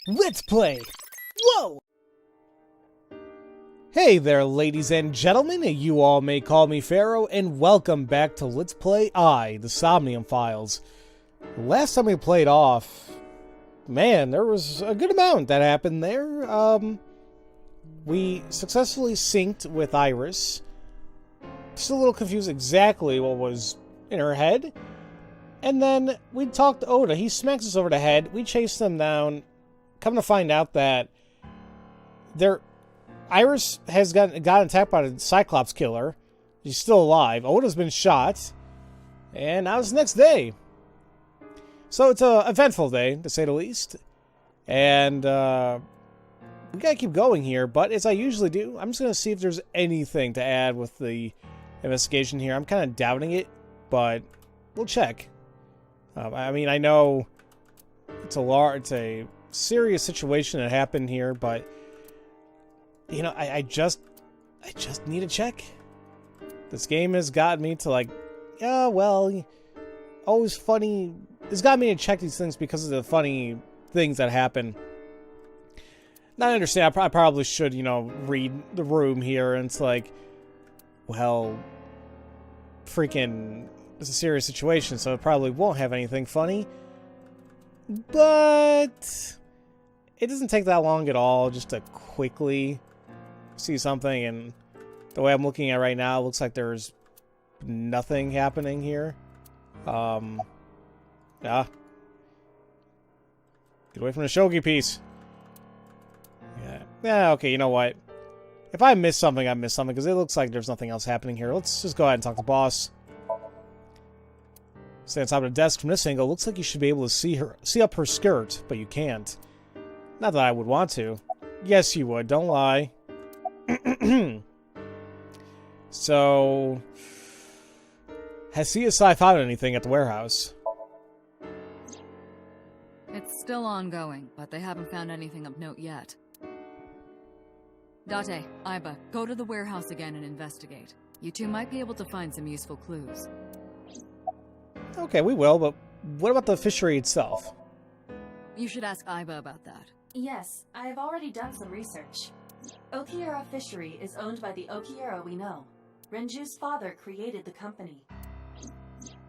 Let's play! Whoa! Hey there, ladies and gentlemen, you all may call me Pharaoh, and welcome back to Let's Play the Somnium Files. Last time we played off, man, there was a good amount that happened there. We successfully synced with Iris. Still a little confused exactly what was in her head. And then we talked to Oda. He smacks us over the head. We chased them down. Come to find out that Iris has gotten attacked by a Cyclops killer. She's still alive. Oda's been shot. And now it's the next day. So it's an eventful day, to say the least. And we gotta keep going here. But as I usually do, I'm just going to see if there's anything to add with the investigation here. I'm kind of doubting it, but we'll check. I mean, I know it's a serious situation that happened here, but you know, I just need to check. This game has got me to like, yeah, well, always funny. It's got me to check these things because of the funny things that happen. Now I understand. I probably should, you know, read the room here, and it's like, well, freaking. It's a serious situation, so it probably won't have anything funny. But it doesn't take that long at all just to quickly see something, and the way I'm looking at right now, it looks like there's nothing happening here. Yeah. Get away from the shogi piece. Yeah, okay, you know what? If I miss something, I miss something, because it looks like there's nothing else happening here. Let's just go ahead and talk to the boss. Stay on top of the desk from this angle. Looks like you should be able to see up her skirt, but you can't. Not that I would want to. Yes, you would. Don't lie. So, has CSI found anything at the warehouse? It's still ongoing, but they haven't found anything of note yet. Date, Aiba, go to the warehouse again and investigate. You two might be able to find some useful clues. Okay, we will, but what about the fishery itself? You should ask Aiba about that. Yes, I have already done some research. Okiura Fishery is owned by the Okiura we know. Renju's father created the company.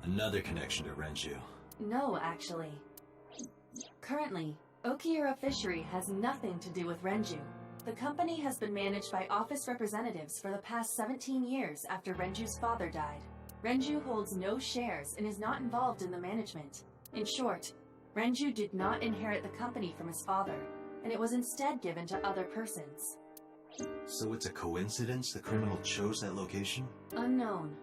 Another connection to Renju. No, actually. Currently, Okiura Fishery has nothing to do with Renju. The company has been managed by office representatives for the past 17 years after Renju's father died. Renju holds no shares and is not involved in the management. In short, Renju did not inherit the company from his father, and it was instead given to other persons. So it's a coincidence the criminal chose that location? Unknown.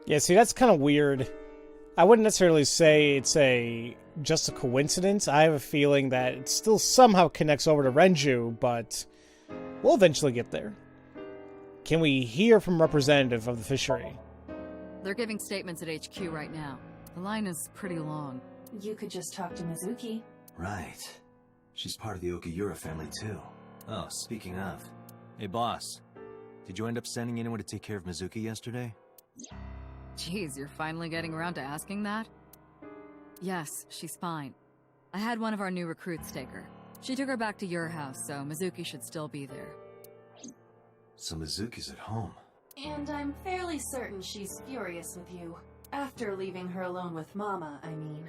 Yeah, see, that's kind of weird. I wouldn't necessarily say it's just a coincidence. I have a feeling that it still somehow connects over to Renju, but we'll eventually get there. Can we hear from a representative of the fishery? They're giving statements at HQ right now. The line is pretty long. You could just talk to Mizuki. Right. She's part of the Okiura family too. Oh, speaking of. Hey boss, did you end up sending anyone to take care of Mizuki yesterday? Jeez, you're finally getting around to asking that? Yes, she's fine. I had one of our new recruits take her. She took her back to your house, so Mizuki should still be there. So Mizuki's at home. And I'm fairly certain she's furious with you. After leaving her alone with Mama, I mean.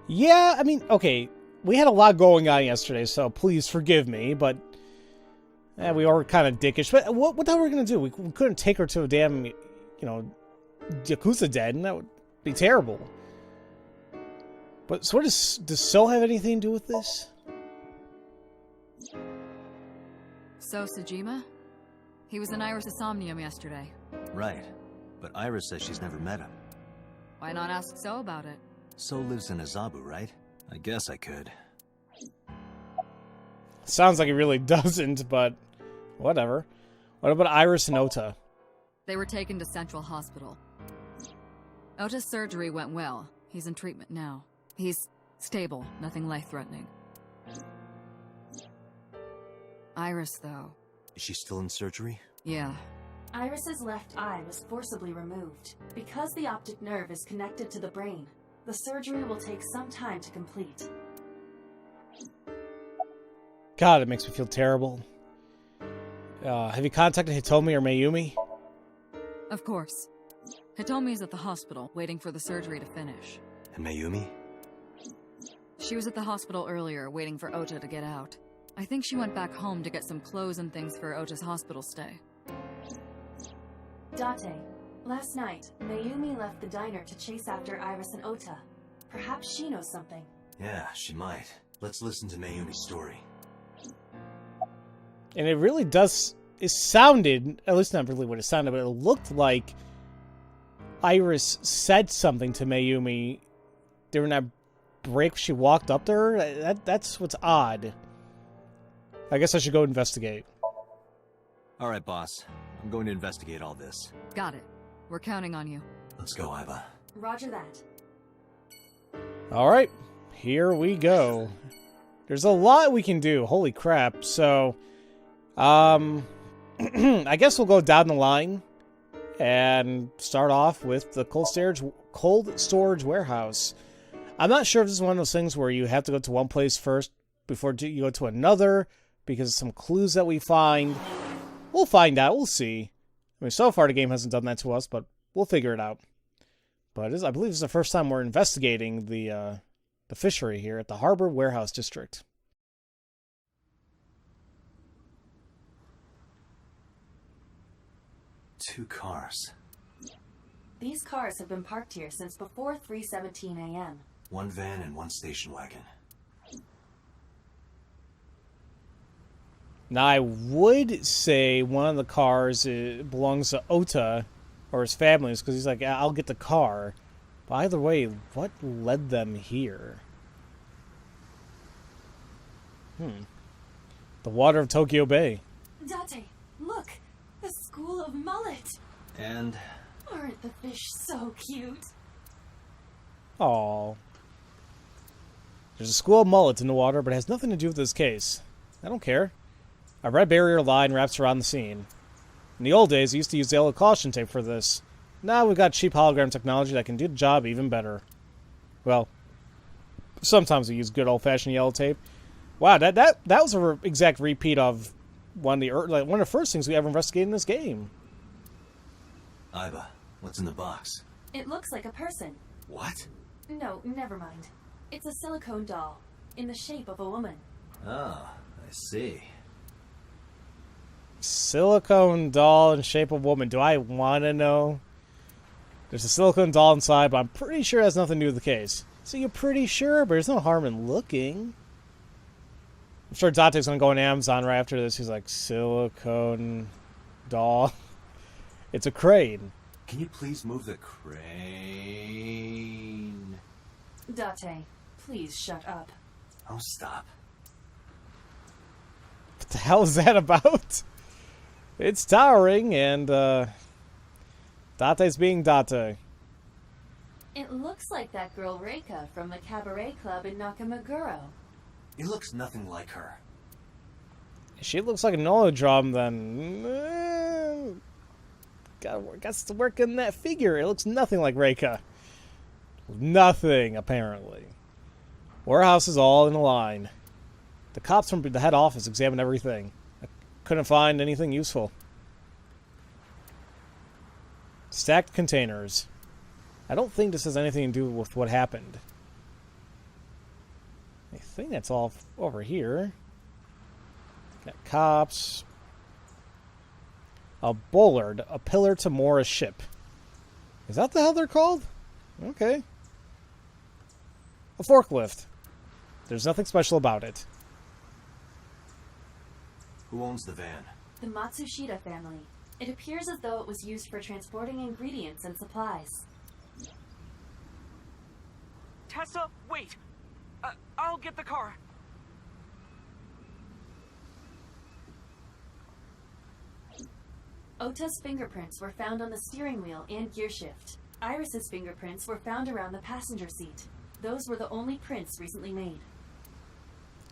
Yeah, I mean, okay. We had a lot going on yesterday, so please forgive me, but we were kind of dickish. But what the hell were we going to do? We couldn't take her to a damn, you know, Yakuza den, and that would be terrible. But so what does So have anything to do with this? So, Sejima? He was in Iris' Somnium yesterday. Right. But Iris says she's never met him. Why not ask So about it? So lives in Azabu, right? I guess I could. Sounds like it really doesn't, but whatever. What about Iris and Ota? They were taken to Central Hospital. Ota's surgery went well. He's in treatment now. He's stable, nothing life-threatening. Iris, though. Is she still in surgery? Yeah. Iris's left eye was forcibly removed. Because the optic nerve is connected to the brain, The surgery will take some time to complete. God, it makes me feel terrible. Have you contacted Hitomi or Mayumi? Of course. Hitomi's at the hospital, waiting for the surgery to finish. And Mayumi? She was at the hospital earlier, waiting for Ota to get out. I think she went back home to get some clothes and things for Ota's hospital stay. Date, last night, Mayumi left the diner to chase after Iris and Ota. Perhaps she knows something. Yeah, she might. Let's listen to Mayumi's story. And it really does... It sounded... At least not really what it sounded, but it looked like Iris said something to Mayumi during that break she walked up to her. That's what's odd. I guess I should go investigate. Alright, boss. I'm going to investigate all this. Got it. We're counting on you. Let's go, Iba. Roger that. Alright, here we go. There's a lot we can do. Holy crap. So, I guess we'll go down the line and start off with the cold storage warehouse. I'm not sure if this is one of those things where you have to go to one place first before you go to another because of some clues that we find. We'll find out. We'll see. I mean, so far the game hasn't done that to us, but we'll figure it out. But I believe this is the first time we're investigating the fishery here at the Harbor Warehouse District. Two cars. These cars have been parked here since before 3:17 a.m. One van and one station wagon. Now, I would say one of the cars belongs to Ota or his family because he's like, I'll get the car. But either way, what led them here? The water of Tokyo Bay. Date, look! The school of mullet! And... Aren't the fish so cute? Aww. There's a school of mullets in the water, but it has nothing to do with this case. I don't care. A red barrier line wraps around the scene. In the old days, I used to use yellow caution tape for this. Now we've got cheap hologram technology that can do the job even better. Well, sometimes we use good old-fashioned yellow tape. Wow, that was an exact repeat of one of the first things we ever investigated in this game. Iba, what's in the box? It looks like a person. What? No, never mind. It's a silicone doll, in the shape of a woman. Oh, I see. Silicone doll in shape of woman. Do I want to know? There's a silicone doll inside, but I'm pretty sure it has nothing to do with the case. So you're pretty sure, but there's no harm in looking. I'm sure Date's going to go on Amazon right after this. He's like, silicone doll. It's a crane. Can you please move the crane? Date, please shut up. Oh, stop. What the hell is that about? It's towering, and Date's being Date. It looks like that girl Reika from the cabaret club in Nakamaguro. It looks nothing like her. If she looks like a Nolodrum, then got to work in that figure. It looks nothing like Reika. Nothing, apparently. Warehouse is all in a line. The cops from the head office examined everything. I couldn't find anything useful. Stacked containers. I don't think this has anything to do with what happened. I think that's all over here. Got cops. A bollard. A pillar to moor a ship. Is that the hell they're called? Okay. A forklift. There's nothing special about it. Who owns the van? The Matsushita family. It appears as though it was used for transporting ingredients and supplies. Tessa, wait! I'll get the car. Ota's fingerprints were found on the steering wheel and gearshift. Iris's fingerprints were found around the passenger seat. Those were the only prints recently made.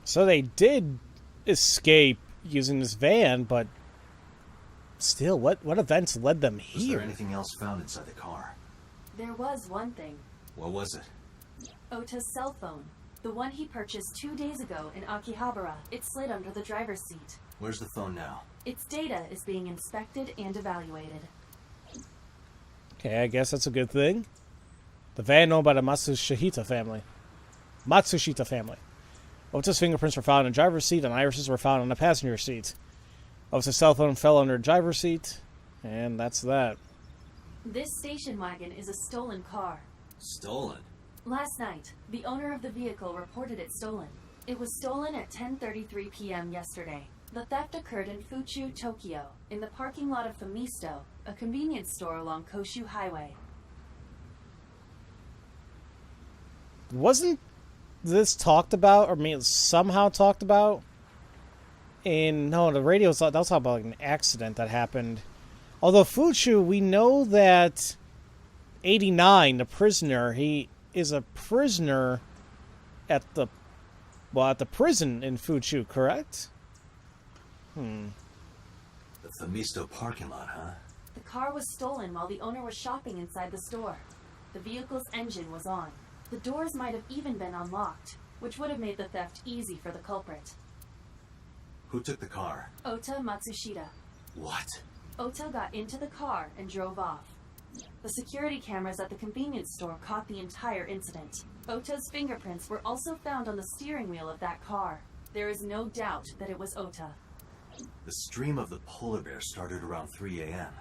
So they did escape using this van, but still, what events led them Was here? there anything else found inside the car? There was one thing. What was it? Ota's cell phone. The one he purchased 2 days ago in Akihabara. It slid under the driver's seat. Where's the phone now? Its data is being inspected and evaluated. Okay, I guess that's a good thing. The van owned by the Matsushita family. Ota's fingerprints were found in the driver's seat, and irises were found on the passenger seat. Ota's cell phone fell under the driver's seat, and that's that. This station wagon is a stolen car. Stolen? Last night, the owner of the vehicle reported it stolen. It was stolen at 10:33 p.m. yesterday. The theft occurred in Fuchu, Tokyo, in the parking lot of Famisto, a convenience store along Koshu Highway. Wasn't this talked about, or maybe somehow talked about? The radio that was talking about like an accident that happened. Although Fuchu, we know that 89, the prisoner, he is a prisoner at the prison in Fuchu, correct? The Famisto parking lot, huh? The car was stolen while the owner was shopping inside the store. The vehicle's engine was on. The doors might have even been unlocked, which would have made the theft easy for the culprit. Who took the car? Ota Matsushita. What? Ota got into the car and drove off. The security cameras at the convenience store caught the entire incident. Ota's fingerprints were also found on the steering wheel of that car. There is no doubt that it was Ota. The stream of the polar bear started around 3 a.m.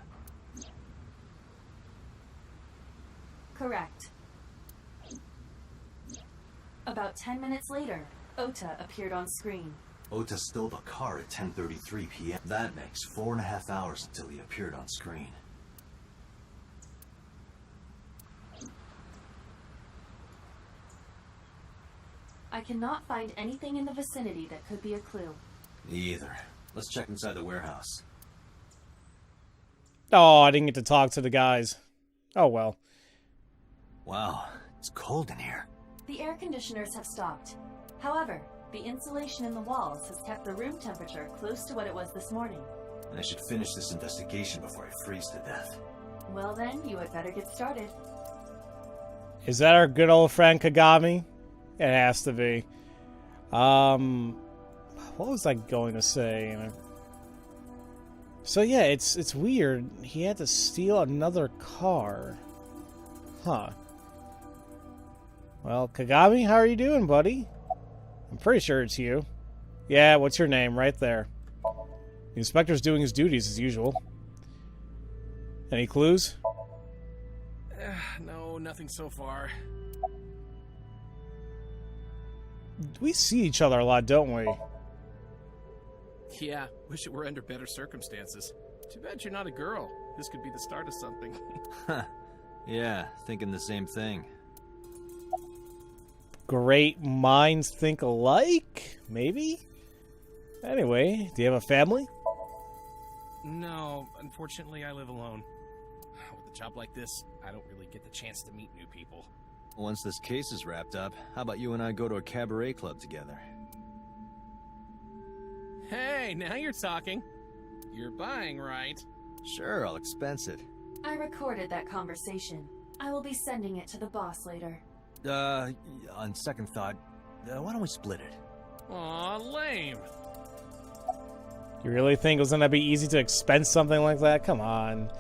Correct. About 10 minutes later, Ota appeared on screen. Ota stole the car at 10:33 p.m. That makes 4.5 hours until he appeared on screen. I cannot find anything in the vicinity that could be a clue. Me either. Let's check inside the warehouse. Oh, I didn't get to talk to the guys. Oh well. Wow, it's cold in here. The air conditioners have stopped. However, the insulation in the walls has kept the room temperature close to what it was this morning. I should finish this investigation before I freeze to death. Well then, you had better get started. Is that our good old friend Kagami? It has to be. What was I going to say? So yeah, it's weird. He had to steal another car. Huh. Well, Kagami, how are you doing, buddy? I'm pretty sure it's you. Yeah, what's your name? Right there. The inspector's doing his duties as usual. Any clues? No, nothing so far. We see each other a lot, don't we? Yeah, wish it were under better circumstances. Too bad you're not a girl. This could be the start of something. Yeah, thinking the same thing. Great minds think alike? Maybe? Anyway, do you have a family? No, unfortunately I live alone. With a job like this, I don't really get the chance to meet new people. Once this case is wrapped up, how about you and I go to a cabaret club together? Hey, now you're talking. You're buying, right? Sure, I'll expense it. I recorded that conversation. I will be sending it to the boss later. On second thought, why don't we split it? Aw, lame. You really think it was gonna be easy to expense something like that? Come on.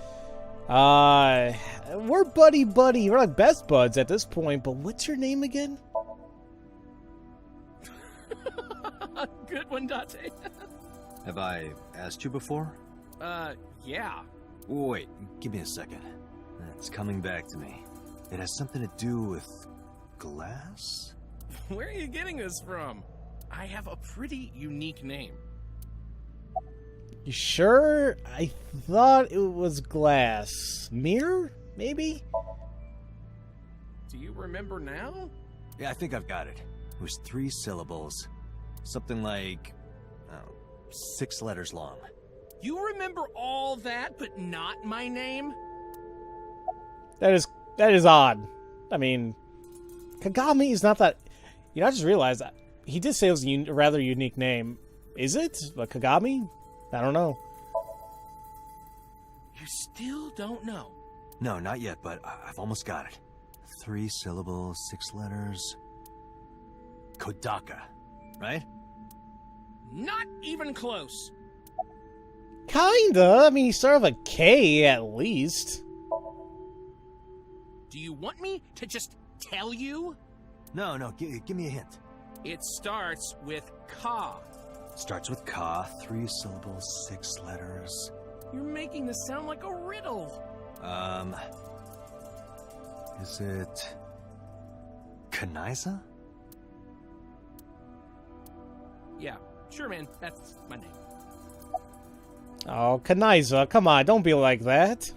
We're buddy-buddy. We're like best buds at this point, but what's your name again? Good one, Date. Have I asked you before? Yeah. Wait, give me a second. It's coming back to me. It has something to do with glass? Where are you getting this from? I have a pretty unique name. You sure? I thought it was glass. Mirror? Maybe? Do you remember now? Yeah, I think I've got it. It was 3 syllables. Something like 6 letters long. You remember all that, but not my name? That is odd. I mean, Kagami is not that... You know, I just realized that he did say it was a rather unique name. Is it? But Kagami? I don't know. You still don't know? No, not yet, but I've almost got it. 3 syllables, 6 letters. Kodaka, right? Not even close. Kinda. I mean, you start with a K at least. Do you want me to just tell you? No, give me a hint. It starts with Ka. Starts with Ka, 3 syllables, 6 letters. You're making this sound like a riddle. Is it... Kanaiza? Yeah, sure, man. That's my name. Oh, Kanaiza, come on, don't be like that.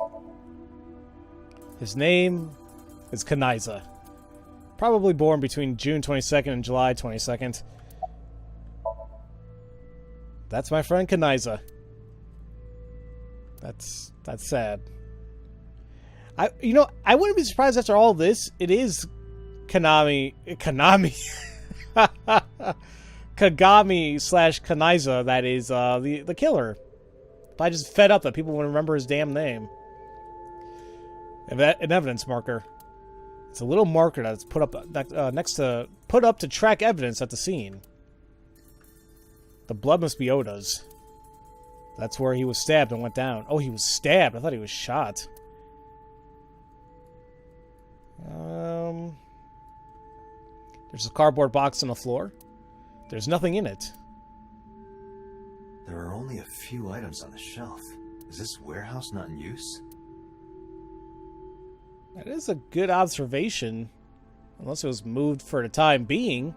His name is Kanaiza. Probably born between June 22nd and July 22nd. That's my friend Kanaiza. That's sad. I wouldn't be surprised after all this. It is Kagami / Kanaiza that is the killer. But I just fed up that people would remember his damn name. An evidence marker. It's a little marker that's put up put up to track evidence at the scene. The blood must be Oda's. That's where he was stabbed and went down. Oh, he was stabbed. I thought he was shot. There's a cardboard box on the floor. There's nothing in it. There are only a few items on the shelf. Is this warehouse not in use? That is a good observation. Unless it was moved for the time being.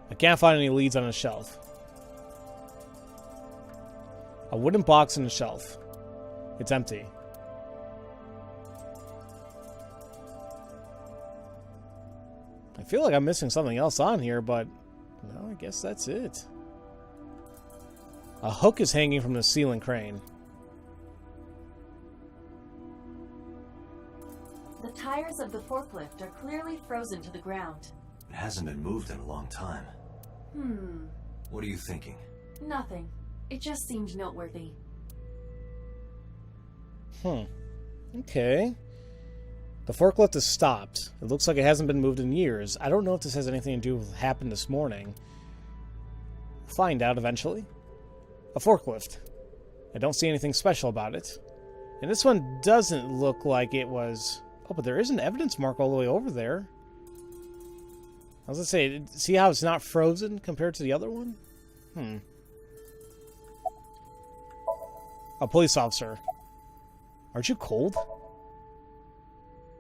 I can't find any leads on the shelf. A wooden box on the shelf. It's empty. I feel like I'm missing something else on here, but no, I guess that's it. A hook is hanging from the ceiling crane. The tires of the forklift are clearly frozen to the ground. It hasn't been moved in a long time. What are you thinking? Nothing. It just seemed noteworthy. Okay. The forklift is stopped. It looks like it hasn't been moved in years. I don't know if this has anything to do with what happened this morning. Find out eventually. A forklift. I don't see anything special about it. And this one doesn't look like it was... Oh, but there is an evidence mark all the way over there. I was gonna say, see how it's not frozen compared to the other one? A police officer. Aren't you cold?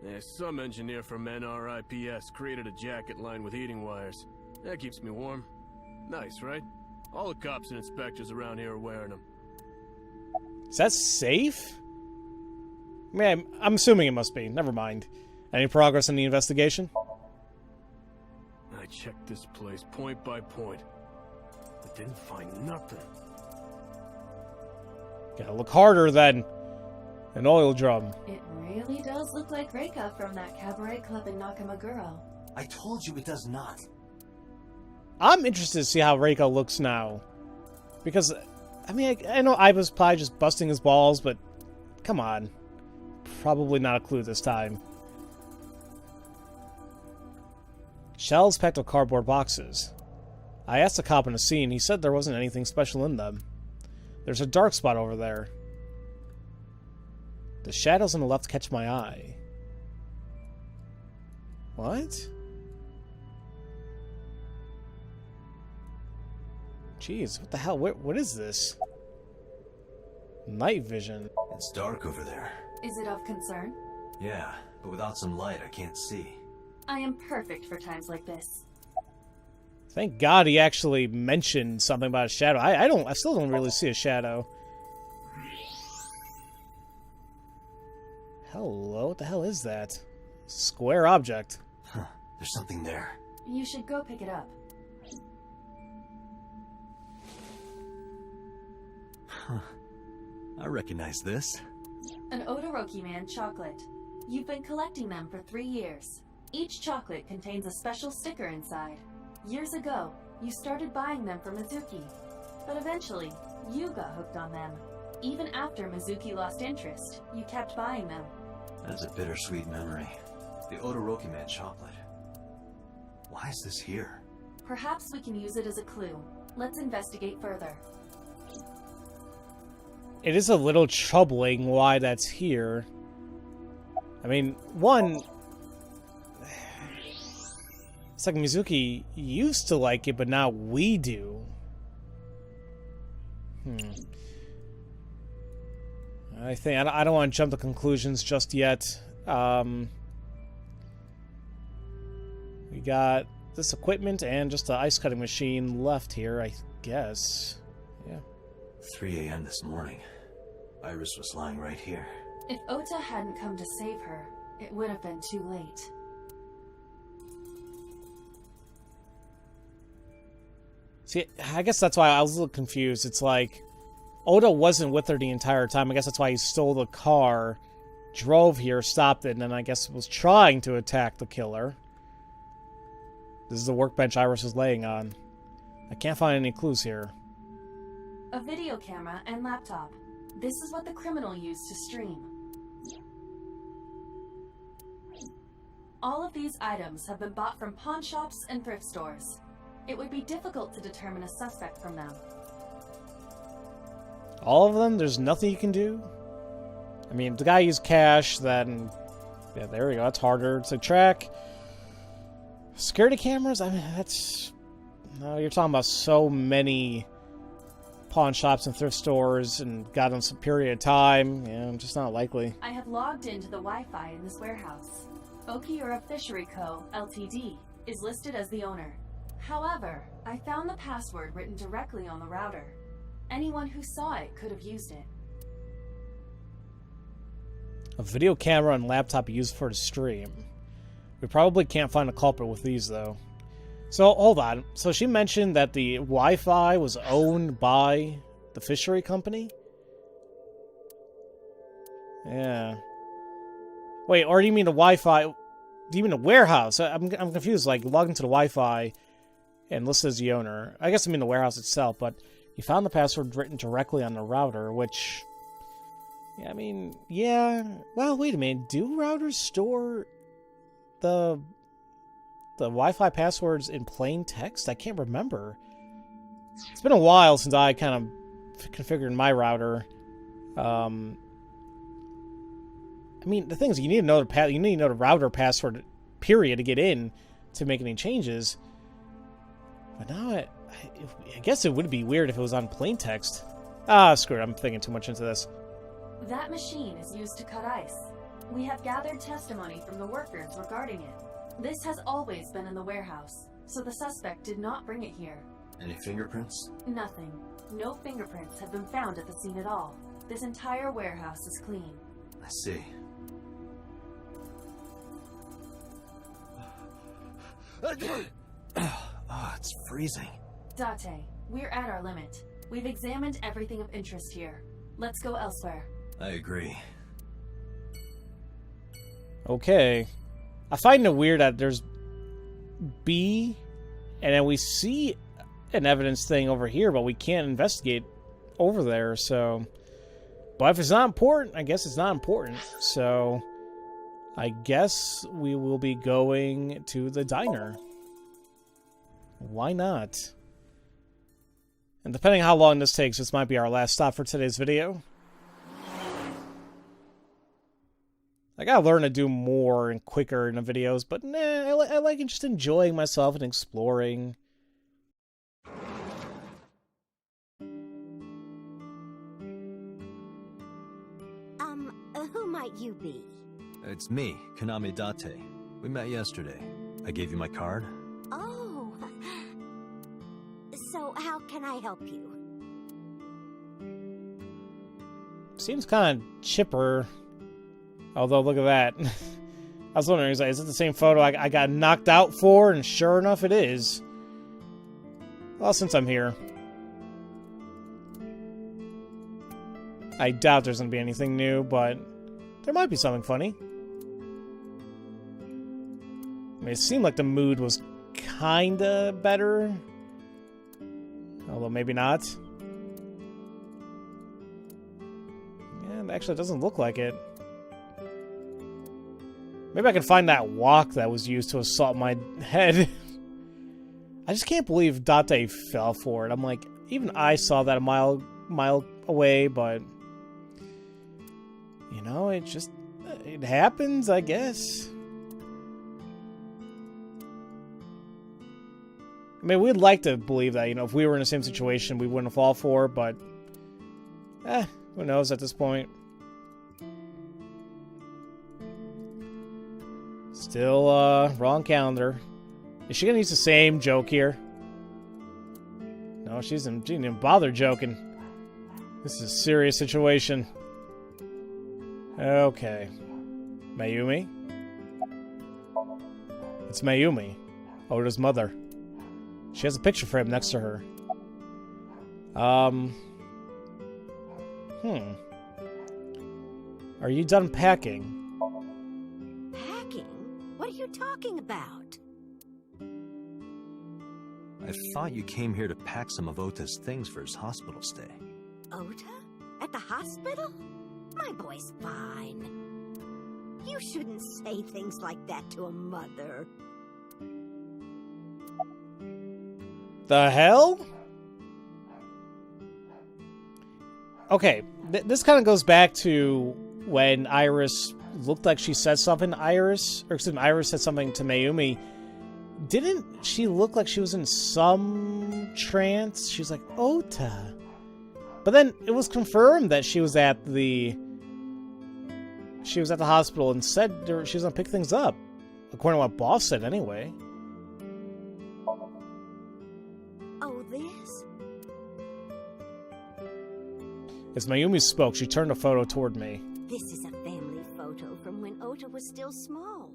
Yeah, some engineer from NRIPS created a jacket lined with heating wires. That keeps me warm. Nice, right? All the cops and inspectors around here are wearing them. Is that safe? Man, I'm assuming it must be. Never mind. Any progress in the investigation? I checked this place point by point, but didn't find nothing. Gotta look harder than an oil drum. It really does look like Reika from that cabaret club in Nakamaguro. I told you it does not. I'm interested to see how Reiko looks now. Because, I mean, I know I was probably just busting his balls, but come on. Probably not a clue this time. Shelves packed with cardboard boxes. I asked the cop on the scene. He said there wasn't anything special in them. There's a dark spot over there. The shadows on the left catch my eye. What? Jeez, what the hell? What is this? Night vision. It's dark over there. Is it of concern? Yeah, but without some light, I can't see. I am perfect for times like this. Thank God he actually mentioned something about a shadow. I still don't really see a shadow. Hello, what the hell is that? Square object. Huh, there's something there. You should go pick it up. Huh. I recognize this. An Odoroki Man chocolate. You've been collecting them for 3 years. Each chocolate contains a special sticker inside. Years ago, you started buying them for Mizuki. But eventually, you got hooked on them. Even after Mizuki lost interest, you kept buying them. That's a bittersweet memory. The Odoroki Man choplet. Why is this here? Perhaps we can use it as a clue. Let's investigate further. It is a little troubling why that's here. I mean, one... It's like Mizuki used to like it, but now we do. I think I don't want to jump to conclusions just yet. We got this equipment and just the ice cutting machine left here, I guess. Yeah. 3 a.m. this morning. Iris was lying right here. If Ota hadn't come to save her, it would have been too late. See, I guess that's why I was a little confused. It's like, Oda wasn't with her the entire time. I guess that's why he stole the car, drove here, stopped it, and then I guess was trying to attack the killer. This is the workbench Iris is laying on. I can't find any clues here. A video camera and laptop. This is what the criminal used to stream. All of these items have been bought from pawn shops and thrift stores. It would be difficult to determine a suspect from them. All of them? There's nothing you can do? I mean, if the guy used cash, then... Yeah, there we go. That's harder to track. Security cameras? I mean, that's... No, you're talking about so many pawn shops and thrift stores and got on some period of time. Yeah, just not likely. I have logged into the Wi-Fi in this warehouse. Okiura Fishery Co., Ltd. is listed as the owner. However, I found the password written directly on the router. Anyone who saw it could have used it. A video camera and laptop used for the stream. We probably can't find a culprit with these, though. So, hold on. So she mentioned that the Wi-Fi was owned by the fishery company? Yeah. Wait, or do you mean the Wi-Fi... Do you mean the warehouse? I'm confused. Like, log into the Wi-Fi and listed as the owner. I guess I mean the warehouse itself, but you found the password written directly on the router, which... Yeah, I mean, yeah... Well, wait a minute. Do routers store the Wi-Fi passwords in plain text? I can't remember. It's been a while since I kind of configured my router. I mean, the thing is, you need to know the router password, period, to get in to make any changes. But now, I guess it would be weird if it was on plain text. Ah, screw it. I'm thinking too much into this. That machine is used to cut ice. We have gathered testimony from the workers regarding it. This has always been in the warehouse, so the suspect did not bring it here. Any fingerprints? Nothing. No fingerprints have been found at the scene at all. This entire warehouse is clean. I see. Oh, it's freezing. Date, we're at our limit. We've examined everything of interest here. Let's go elsewhere. I agree. Okay. I find it weird that there's B, and then we see an evidence thing over here, but we can't investigate over there, so... But if it's not important, I guess it's not important. So, I guess we will be going to the diner. Why not? And depending on how long this takes, this might be our last stop for today's video. I gotta learn to do more and quicker in the videos, but nah, I like just enjoying myself and exploring. Who might you be? It's me, Kaname Date. We met yesterday. I gave you my card. Oh. So how can I help you? Seems kind of chipper. Although, look at that. I was wondering, is it the same photo I got knocked out for? And sure enough, it is. Well, since I'm here. I doubt there's going to be anything new, but there might be something funny. I mean, it seemed like the mood was kinda better. Although maybe not. Yeah, actually, it doesn't look like it. Maybe I can find that walk that was used to assault my head. I just can't believe Date fell for it. I'm like, even I saw that a mile away, but you know, it happens, I guess. I mean, we'd like to believe that, you know, if we were in the same situation, we wouldn't fall for it, but who knows at this point. Still, wrong calendar. Is she gonna use the same joke here? No, she didn't even bother joking. This is a serious situation. Okay. Mayumi? It's Mayumi, Oda's mother. She has a picture frame next to her. Are you done packing? Packing? What are you talking about? I thought you came here to pack some of Ota's things for his hospital stay. Ota? At the hospital? My boy's fine. You shouldn't say things like that to a mother. The hell? Okay, this kind of goes back to when Iris looked like she said something to Iris, or excuse me, Iris said something to Mayumi. Didn't she look like she was in some trance? She was like, Ota. But then it was confirmed that she was at the hospital and said she was gonna pick things up, according to what Boss said anyway. Oh, this? As Mayumi spoke, she turned a photo toward me. This is a family photo from when Ota was still small.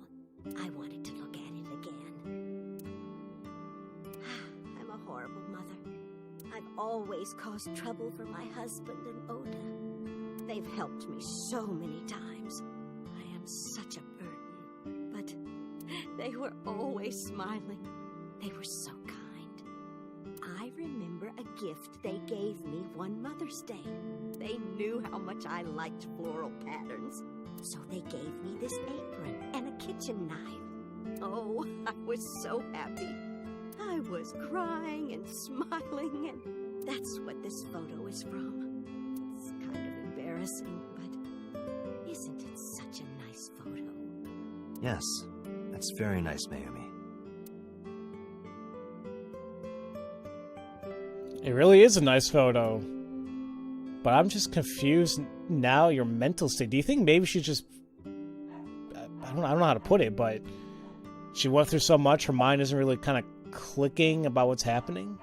I wanted to look at it again. I'm a horrible mother. I've always caused trouble for my husband and Ota. They've helped me so many times. I am such a burden. But they were always smiling. They were so kind. I remember a gift they gave me one Mother's Day. They knew how much I liked floral patterns. So they gave me this apron and a kitchen knife. Oh, I was so happy. I was crying and smiling, and that's what this photo is from. It's kind of embarrassing, but isn't it such a nice photo? Yes, that's very nice, Mayumi. It really is a nice photo. But I'm just confused now, your mental state. Do you think maybe she just... I don't know how to put it, but she went through so much, her mind isn't really kind of clicking about what's happening?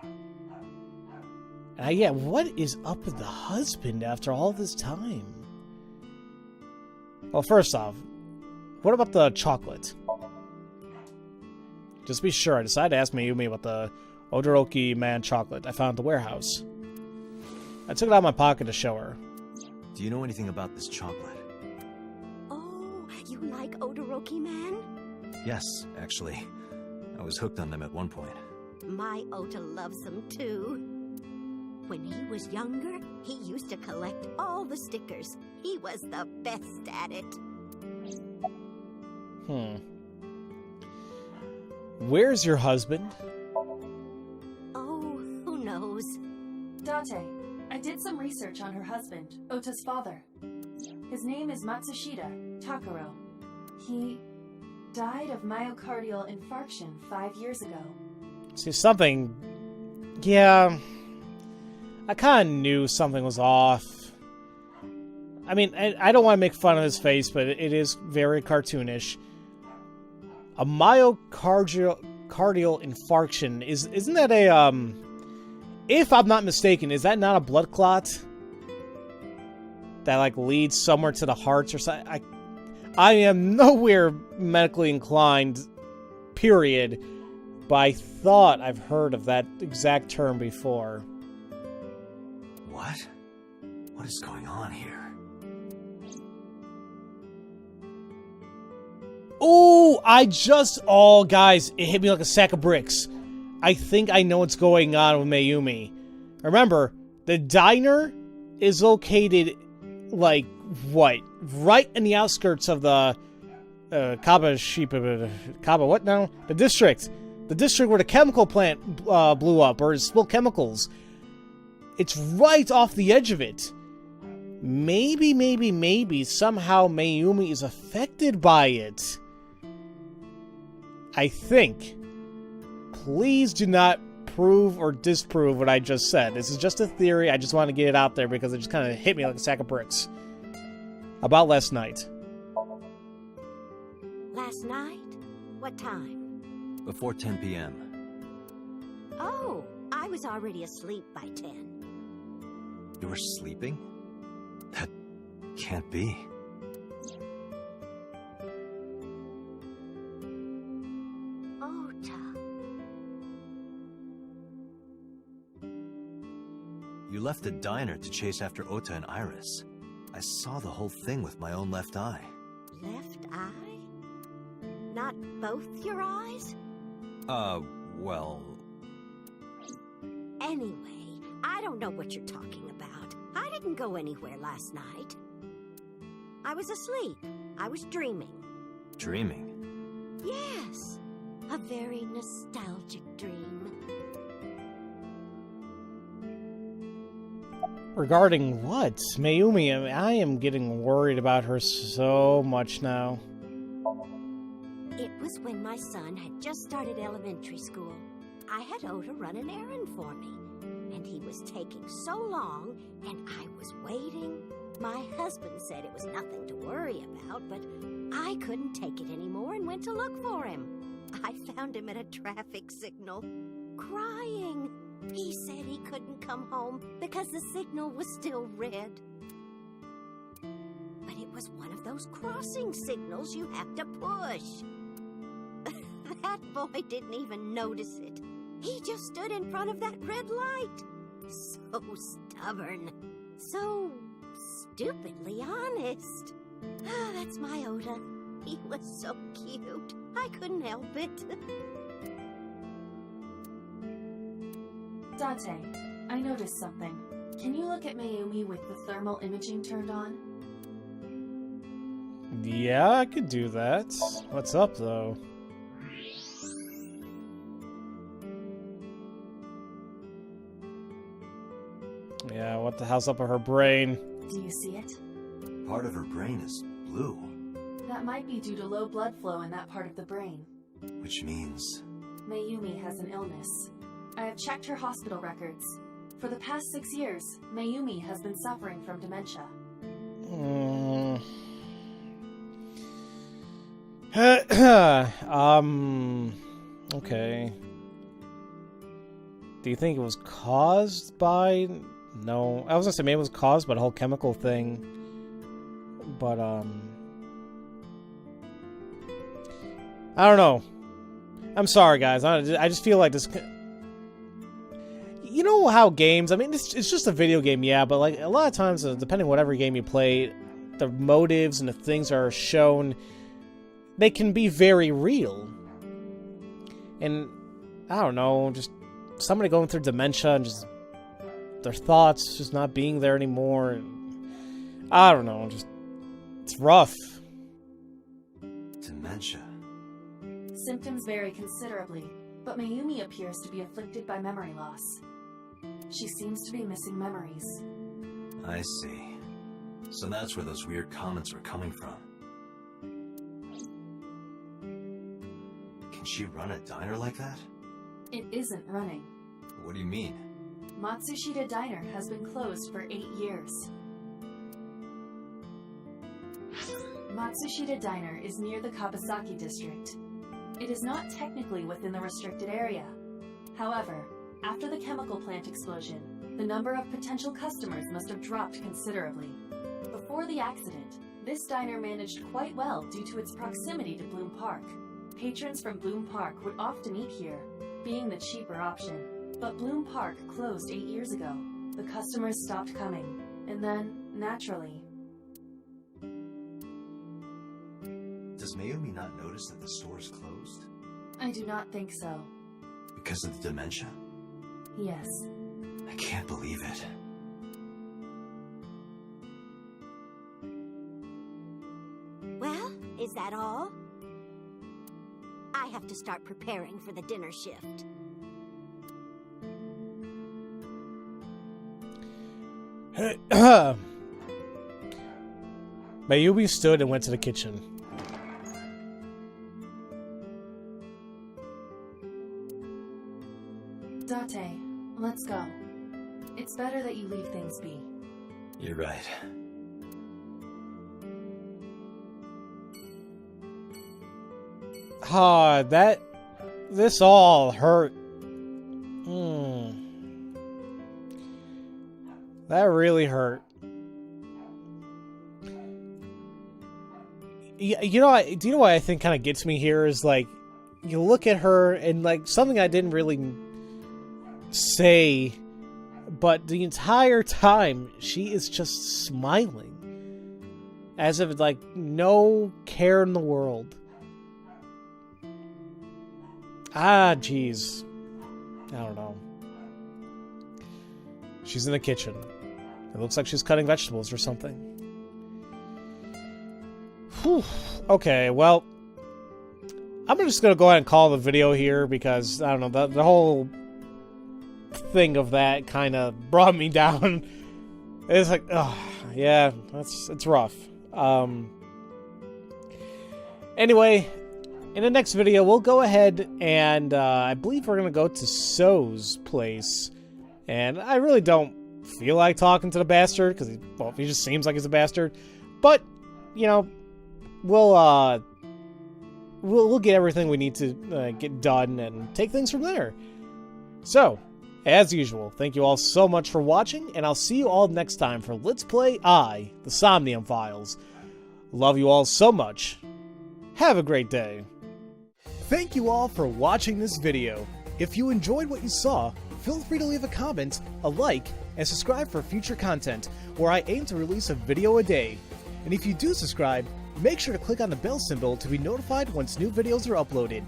And yeah, what is up with the husband after all this time? Well, first off, what about the chocolate? Just to be sure, I decided to ask Mayumi about the Odoroki Man chocolate I found at the warehouse. I took it out of my pocket to show her. Do you know anything about this chocolate? Oh, you like Odoroki Man? Yes, actually. I was hooked on them at one point. My Ota loves them too. When he was younger, he used to collect all the stickers. He was the best at it. Where's your husband? Oh, who knows? Date, I did some research on her husband, Ota's father. His name is Matsushita Takaro. He died of myocardial infarction 5 years ago. See, something... Yeah... I kind of knew something was off. I mean, I don't want to make fun of his face, but it is very cartoonish. A myocardial infarction isn't that a if I'm not mistaken, is that not a blood clot that like leads somewhere to the hearts or something? I am nowhere medically inclined, period, but I thought I've heard of that exact term before. What? What is going on here? Oh, guys, it hit me like a sack of bricks. I think I know what's going on with Mayumi. Remember, the diner is located, like, what? Right in the outskirts of the Kaba what now? The district where the chemical plant blew up, or spilled chemicals. It's right off the edge of it. Maybe somehow Mayumi is affected by it. I think. Please do not prove or disprove what I just said. This is just a theory. I just want to get it out there because it just kind of hit me like a sack of bricks. About last night. Last night? What time? Before 10 p.m. Oh, I was already asleep by 10. You were sleeping? That can't be. Ota. You left the diner to chase after Ota and Iris. I saw the whole thing with my own left eye. Left eye? Not both your eyes? Well... Anyway, I don't know what you're talking about. I didn't go anywhere last night. I was asleep. I was dreaming. Dreaming? Yes, a very nostalgic dream. Regarding what? Mayumi, I am getting worried about her so much now. It was when my son had just started elementary school. I had Ota run an errand for me, and he was taking so long, and I was waiting. My husband said it was nothing to worry about, but I couldn't take it anymore and went to look for him. I found him at a traffic signal, crying. He said he couldn't come home because the signal was still red. But it was one of those crossing signals you have to push. That boy didn't even notice it. He just stood in front of that red light. So stubborn. So stupidly honest. Ah, that's my Ota. He was so cute. I couldn't help it. Dante, I noticed something. Can you look at Mayumi with the thermal imaging turned on? Yeah, I could do that. What's up, though? Yeah, what the hell's up with her brain? Do you see it? Part of her brain is blue. That might be due to low blood flow in that part of the brain. Which means... Mayumi has an illness. I have checked her hospital records. For the past 6 years, Mayumi has been suffering from dementia. Okay. Do you think it was caused by... No. I was gonna say maybe it was caused by the whole chemical thing. But, I don't know. I'm sorry, guys. I just feel like this... You know how games... I mean, it's just a video game, yeah, but, like, a lot of times, depending on whatever game you play, the motives and the things that are shown, they can be very real. And, I don't know, just somebody going through dementia and just... their thoughts just not being there anymore. I don't know, just... It's rough. Dementia. Symptoms vary considerably, but Mayumi appears to be afflicted by memory loss. She seems to be missing memories. I see. So that's where those weird comments were coming from. Can she run a diner like that? It isn't running. What do you mean? Matsushita Diner has been closed for 8 years. Matsushita Diner is near the Kabasaki district. It is not technically within the restricted area. However, after the chemical plant explosion, the number of potential customers must have dropped considerably. Before the accident, this diner managed quite well due to its proximity to Bloom Park. Patrons from Bloom Park would often eat here, being the cheaper option. But Bloom Park closed 8 years ago. The customers stopped coming, and then, naturally... Does Mayumi not notice that the store is closed? I do not think so. Because of the dementia? Yes. I can't believe it. Well, is that all? have to start preparing for the dinner shift. Mayumi stood and went to the kitchen. Date, let's go. It's better that you leave things be. You're right. This all hurt. That really hurt. You know, do you know what I think kind of gets me here is, like, you look at her and, like, something I didn't really say, but the entire time she is just smiling. As if, like, no care in the world. Jeez. I don't know. She's in the kitchen. It looks like she's cutting vegetables or something. Whew. Okay, well, I'm just gonna go ahead and call the video here because, I don't know, the whole thing of that kind of brought me down. It's like, oh, yeah, it's rough. Anyway, in the next video, we'll go ahead and, I believe we're gonna go to So's place. And I really don't feel like talking to the bastard, because he just seems like he's a bastard. But, you know, we'll get everything we need to get done and take things from there. So, as usual, thank you all so much for watching, and I'll see you all next time for Let's Play the Somnium Files. Love you all so much. Have a great day. Thank you all for watching this video. If you enjoyed what you saw, feel free to leave a comment, a like, and subscribe for future content, where I aim to release a video a day. And if you do subscribe, make sure to click on the bell symbol to be notified once new videos are uploaded.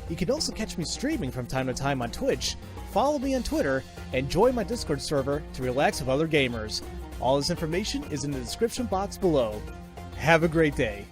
You can also catch me streaming from time to time on Twitch, follow me on Twitter, and join my Discord server to relax with other gamers. All this information is in the description box below. Have a great day.